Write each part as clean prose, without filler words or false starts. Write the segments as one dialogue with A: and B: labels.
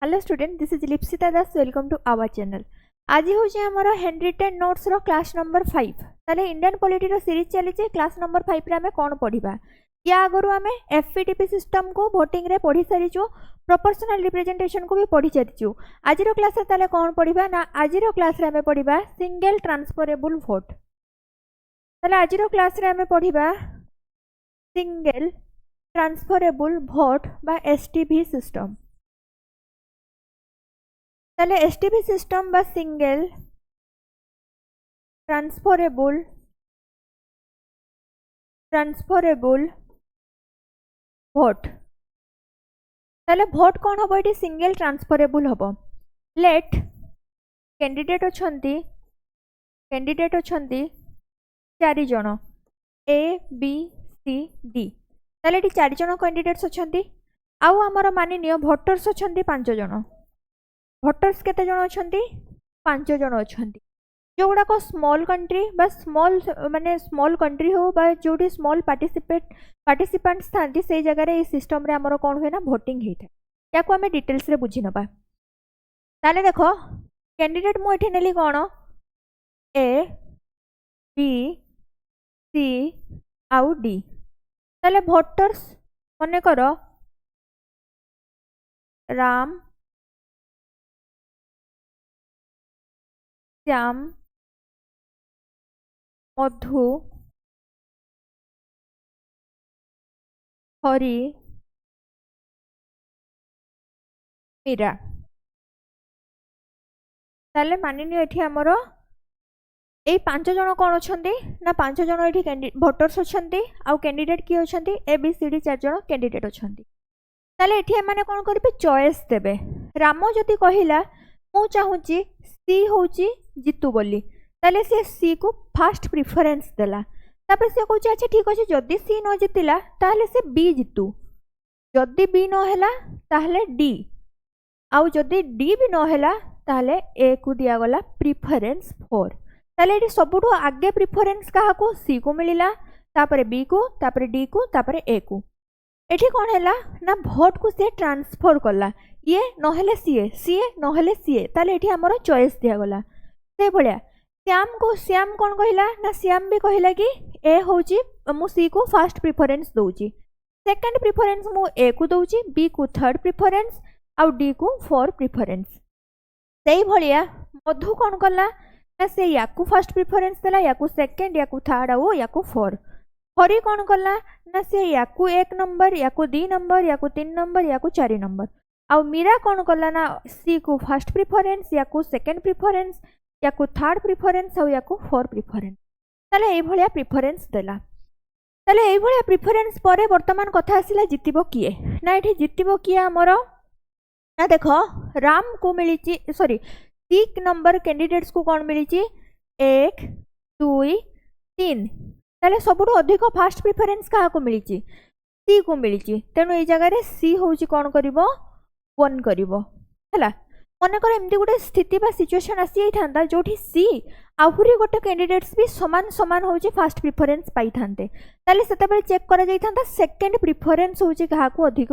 A: Hello student, this is Lipsita Das. Welcome to our channel. आज हूँ आमर हैंडरिटेन नोट्स रो क्लास नंबर 5। ताले इंडियन पॉलिटी रो सीरीज चली क्लास नंबर 5 रे आमे कोन पढ़िबा। या आगरु आमे एफपीटीपी सिस्टम को वोटिंग रे पढ़ी सारिचु, प्रोपोर्शनल रिप्रेजेंटेशन को भी पढ़ी सारिचु। आज रो क्लास रे ताले कोन पढ़िबा ना, आज रो क्लास रे आमे पढ़िबा सिंगल ट्रांसफरेबल वोट। ताले आज रो क्लास रे आमे पढ़िबा सिंगल ट्रांसफरेबल वोट बा एसटीवी सिस्टम। ताले एसटीवी सिस्टम बा सिंगल ट्रांसफरेबल वोट। ताले वोट कौन हम ये सिंगल ट्रांसफरेबल हम। लेट कैंडिडेट अच्छी 4 जन ए बी सी डी। ताले ये 4 जन कैंडिडेट्स अच्छी। आउ आमर मानि नियो भोटर्स अच्छी 5 जन। भोटर्स केते जन अच्छी? 5 जन अच्छी। जो गुड़ाक स्मॉल कंट्री बा स्मॉल माने स्मॉल कंट्री हो बा जो स्मॉल पार्टिसिपेंट्स था से जगह ये सिस्टम रे हमरो कौन हुए ना वोटिंग होता है। या को हमें डिटेल्स रे बुझी नबा। ताले देखो कैंडिडेट मु एठी नेली कौन ए बी सी आउ डी। ताले भोटर्स मने करो राम श्याम मधु हरि मीरा। ताले मानिनी एठी हमरो ए 5 जन कौन अच्छी ना 5 जन ये भोटर्स अच्छी। आउ कैंडिडेट किए अच्छी ए बी सी डी 4 जन कैंडिडेट अच्छी। ताले एठी एमाने कौन करिवे चॉइस देबे। राम जदि कहिला मु चाहूची सी होची जीतू बोली, ताले से सी को फास्ट प्रिफरेंस देला। तापर से कहूँ अच्छा ठीक अच्छे जदि सी न जीतिला ताहले से बी जीतू, जदि बी न हैला ताहले डी, आउ जदि डी भी न हैला ताहले ए को दिया गला प्रिफरेंस 4। ताले एटी सबुठो आगे प्रिफरेंस काहा को सी को मिलिला, तापर बी को, तापर डी को, तापर ए को। एठी कौन हैला ना भोट को से ट्रांसफर कला, ये नहेले सीए, सीए नहेले सीए। ताले एठी हमरो चॉइस दिया गला। से भलिया श्याम कौन कहला ना श्याम भी कहला कि ए होची मु सी को फर्स्ट प्रिफरेंस दउची, सेकंड प्रिफरेंस मु ए को दउची, बी को थर्ड प्रिफरेंस आउ डी को 4 प्रिफरेंस। सेही भलिया मधु कौन कला ना से या को फर्स्ट प्रिफरेंस देला, या को सेकंड, या को थर्ड आउ या को 4। हरि कौन कला ना से या को 1 नंबर, या को 2 नंबर, या को 3 नंबर, या को 4 नंबर। आउ मीरा कौन कला ना सी को फर्स्ट प्रिफरेंस, या को सेकंड प्रिफरेंस, या को थर्ड प्रिफरेंस आउ या को 4 प्रिफरेंस। ताले एई भलिया प्रिफरेंस देला। ताले एई भलिया प्रिफरेंस परे वर्तमान कथा आसिला जितिबो किए ना। एठी जितिबो किए हमरो ना देखो राम को मिली सॉरी 3 नंबर कैंडिडेट्स को कौन मिली 1 2 3। ताले सबुठो अधिक फास्ट प्रिफरेंस कहा को मिली सी को मिली। तेणु ये जगह सी होची कौन करिवो 1 करिवो हैला। मन कर एमती गोटे स्थिति बा सिचुएशन आसी था जो सी आहुरी गोटे कैंडिडेट्स भी समान समान होची फास्ट प्रिफरेंस पाई थांते। ताले सेतेबेले चेक करा जाई थांता सेकंड प्रिफरेंस होची कहा को अधिक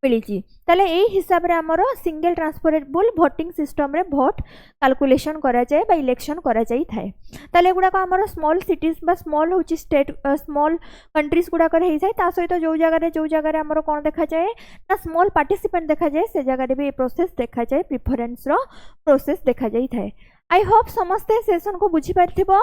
A: मिली। ताले एई हिसाब रे हमरो सिंगल ट्रांसफरेबल वोटिंग सिस्टम रे वोट कैलकुलेशन करा जाए बा इलेक्शन करा जाई थाए। ताले गुडा को हमरो स्मॉल सिटीज बा स्मॉल होची स्टेट स्मॉल कंट्रीज गुडा कर हेई जाय। ता सहित जो जगह रे हमरो कोन देखा जाए ना स्मॉल पार्टिसिपेंट देखा जाए, से जगह रे भी प्रोसेस देखा जाए, प्रिफरेंस रो प्रोसेस देखा जाई थाए। आई होप समस्ते सेशन को बुझी पारथिबो।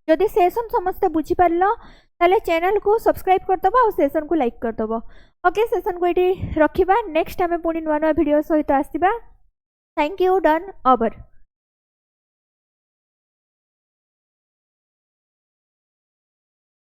A: जदि सेशन समस्ते बुझी पारलो ताले चैनल को सब्सक्राइब कर दबो और सेशन को लाइक कर दबो। ओके, सेशन को एटी रखिबा। नेक्स्ट हमें पुणी नुआ नुआ वीडियो सहित आसीबा। Thank you, done, over.